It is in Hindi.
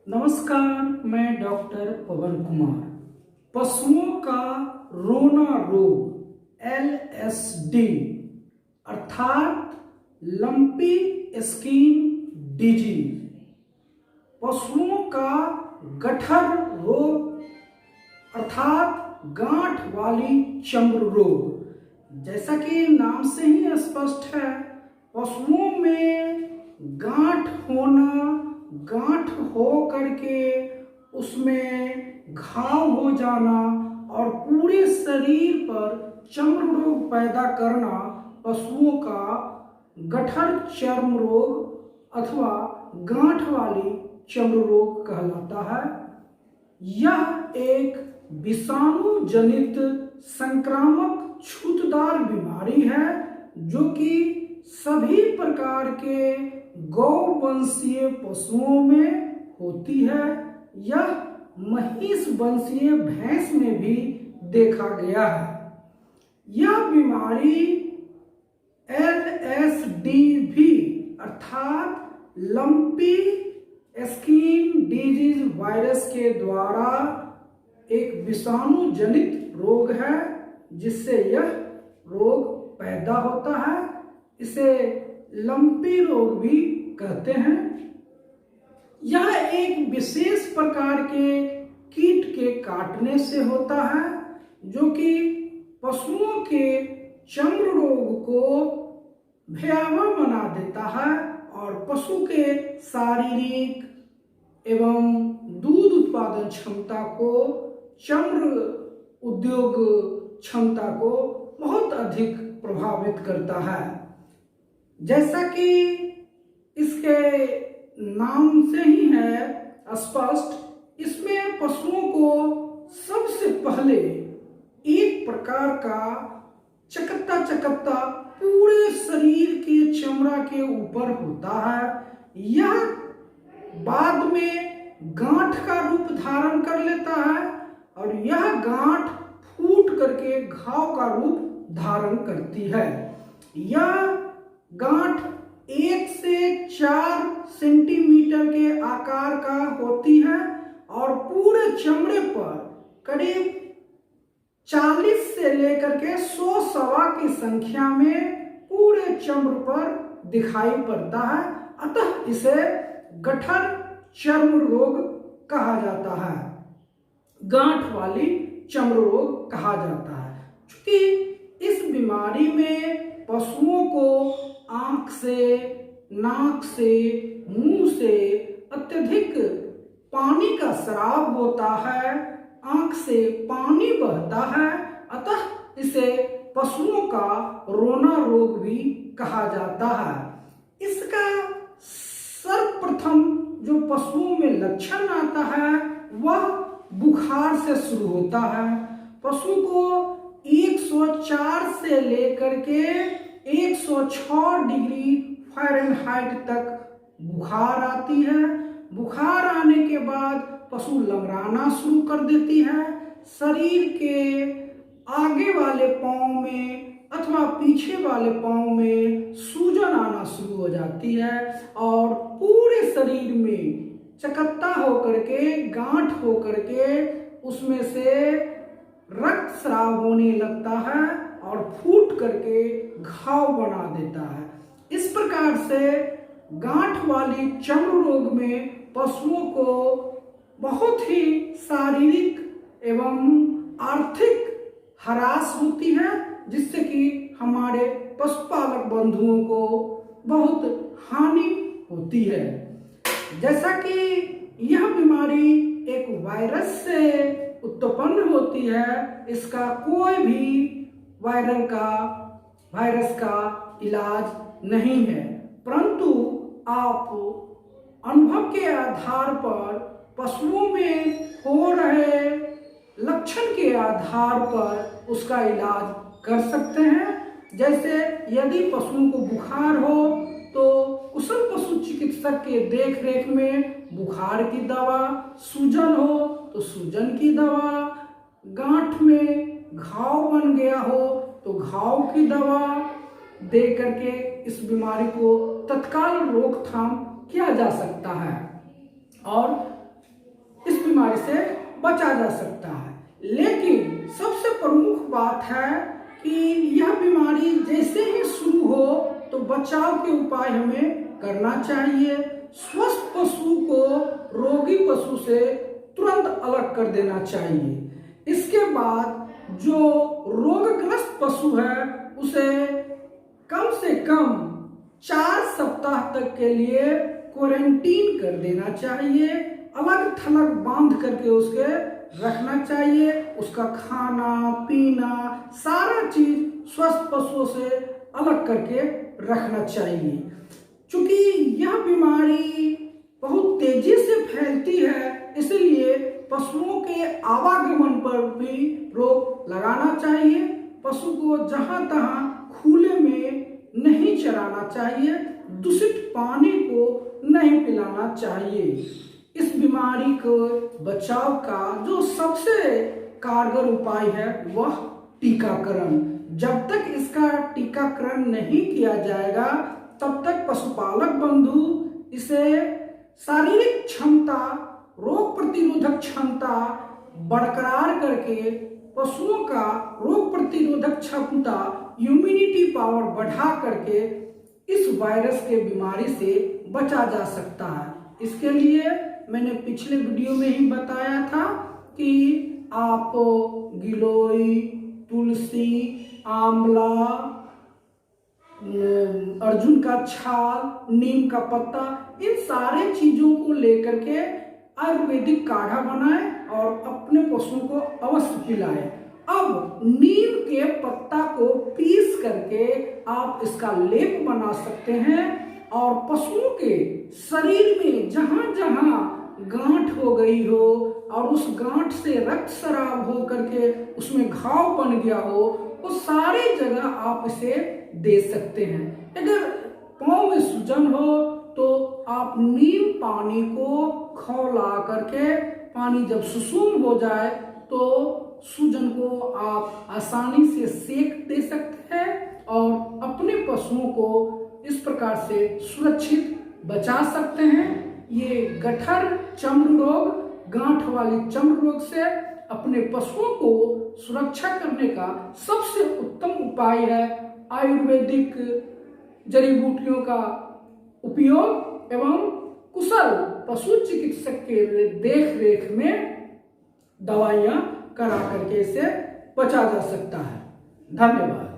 नमस्कार, मैं डॉक्टर पवन कुमार। पशुओं का रोना रोग LSD अर्थात लंपी स्किन डिजीज, पशुओं का गठर रोग अर्थात गांठ वाली चर्म रोग। जैसा कि नाम से ही स्पष्ट है, पशुओं में गांठ होना, गांठ हो करके उसमें घाव हो जाना और पूरे शरीर पर चर्म रोग पैदा करना पशुओं का गठर चर्म रोग अथवा गांठ वाली चर्म रोग कहलाता है। यह एक विषाणु जनित संक्रामक छूतदार बीमारी है जो कि सभी प्रकार के गौवंशीय पशुओं में होती है। यह महिष वंशीय भैंस में भी देखा गया है। यह बीमारी LSD अर्थात लंपी स्किन डिजीज वायरस के द्वारा एक विषाणु जनित रोग है जिससे यह रोग पैदा होता है। इसे लंपी रोग भी कहते हैं। यह एक विशेष प्रकार के कीट के काटने से होता है जो कि पशुओं के चर्म रोग को भयावह बना देता है और पशु के शारीरिक एवं दूध उत्पादन क्षमता को, चर्म उद्योग क्षमता को बहुत अधिक प्रभावित करता है। जैसा कि इसके नाम से ही है स्पष्ट, इसमें पशुओं को सबसे पहले एक प्रकार का चकत्ता चकत्ता पूरे शरीर के चमड़ा के ऊपर होता है। यह बाद में गांठ का रूप धारण कर लेता है और यह गांठ फूट करके घाव का रूप धारण करती है। यह गांठ 1 से 4 सेंटीमीटर के आकार का होती है और पूरे चमड़े पर करीब 40 से लेकर के 100 सवा की संख्या में पूरे चर्म पर दिखाई पड़ता है। अतः इसे गठर चर्म रोग कहा जाता है, गांठ वाली चर्म रोग कहा जाता है। क्योंकि इस बीमारी में पशुओं को आंख से, नाक से, मुंह से अत्यधिक पानी का स्राव होता है, आंख से पानी बहता है। अतः इसे पशुओं का रोना रोग भी कहा जाता है। इसका सर्वप्रथम जो पशुओं में लक्षण आता है वह बुखार से शुरू होता है। पशु को 104 से लेकर के 106 डिग्री फ़ारेनहाइट तक बुखार आती है। बुखार आने के बाद पशु लंगड़ाना शुरू कर देती है। शरीर के आगे वाले पांव में अथवा पीछे वाले पांव में सूजन आना शुरू हो जाती है और पूरे शरीर में चकत्ता होकर के, गांठ होकर के उसमें से रक्त स्राव होने लगता है और फूट करके घाव बना देता है। इस प्रकार से गांठ वाली चर्म रोग में पशुओं को बहुत ही शारीरिक एवं आर्थिक हरास होती है जिससे कि हमारे पशुपालक बंधुओं को बहुत हानि होती है। जैसा कि यह बीमारी एक वायरस से उत्पन्न होती है, इसका कोई भी वायरस का इलाज नहीं है, परंतु आप अनुभव के आधार पर पशुओं में हो रहे लक्षण के आधार पर उसका इलाज कर सकते हैं। जैसे यदि पशुओं को बुखार हो तो कुशल पशु चिकित्सक के देख रेख में बुखार की दवा, सूजन हो तो सूजन की दवा, गांठ में घाव बन गया हो तो घाव की दवा दे करके इस बीमारी को तत्काल रोकथाम किया जा सकता है। और बचा जा सकता है। लेकिन सबसे प्रमुख बात है कि यह बीमारी जैसे ही शुरू हो तो बचाव के उपाय हमें करना चाहिए। स्वस्थ पशु को रोगी पशु से तुरंत अलग कर देना चाहिए। इसके बाद जो रोगग्रस्त पशु है उसे कम से कम 4 सप्ताह तक के लिए क्वारंटीन कर देना चाहिए। अलग थलग बांध करके उसके रखना चाहिए। उसका खाना पीना सारा चीज स्वस्थ पशुओं से अलग करके रखना चाहिए। चूंकि यह बीमारी बहुत तेजी से फैलती है, इसलिए पशुओं के आवागमन पर भी रोक लगाना चाहिए। पशु को जहां तहां खुले में नहीं चराना चाहिए। दूषित पानी को नहीं पिलाना चाहिए। इस बीमारी को बचाव का जो सबसे कारगर उपाय है वह टीकाकरण। जब तक इसका टीकाकरण नहीं किया जाएगा तब तक पशुपालक बंधु इसे शारीरिक क्षमता, रोग प्रतिरोधक क्षमता बरकरार करके पशुओं का रोग प्रतिरोधक क्षमता, इम्यूनिटी पावर बढ़ा करके इस वायरस के बीमारी से बचा जा सकता है। इसके लिए मैंने पिछले वीडियो में ही बताया था कि आप गिलोय, तुलसी, आंवला, अर्जुन का छाल, नीम का पत्ता, इन सारे चीजों को लेकर के आयुर्वेदिक काढ़ा बनाएं और अपने पशुओं को अवश्य पिलाएं। अब नीम के पत्ता को पीस करके आप इसका लेप बना सकते हैं और पशुओं के शरीर में जहां जहां गांठ हो गई हो और उस गांठ से रक्त स्राव हो करके उसमें घाव बन गया हो, वो सारी जगह आप इसे दे सकते हैं। अगर पांव में सूजन हो तो आप नीम पानी को खौला करके, पानी जब सुसुम हो जाए तो सूजन को आप आसानी से सेक दे सकते हैं और अपने पशुओं को इस प्रकार से सुरक्षित बचा सकते हैं। ये गठर चर्म रोग, गांठ वाली चर्म रोग से अपने पशुओं को सुरक्षा करने का सबसे उत्तम उपाय है आयुर्वेदिक जड़ी बूटियों का उपयोग एवं कुशल पशु चिकित्सक के देख रेख में दवाइयां करा करके इसे बचा जा सकता है। धन्यवाद।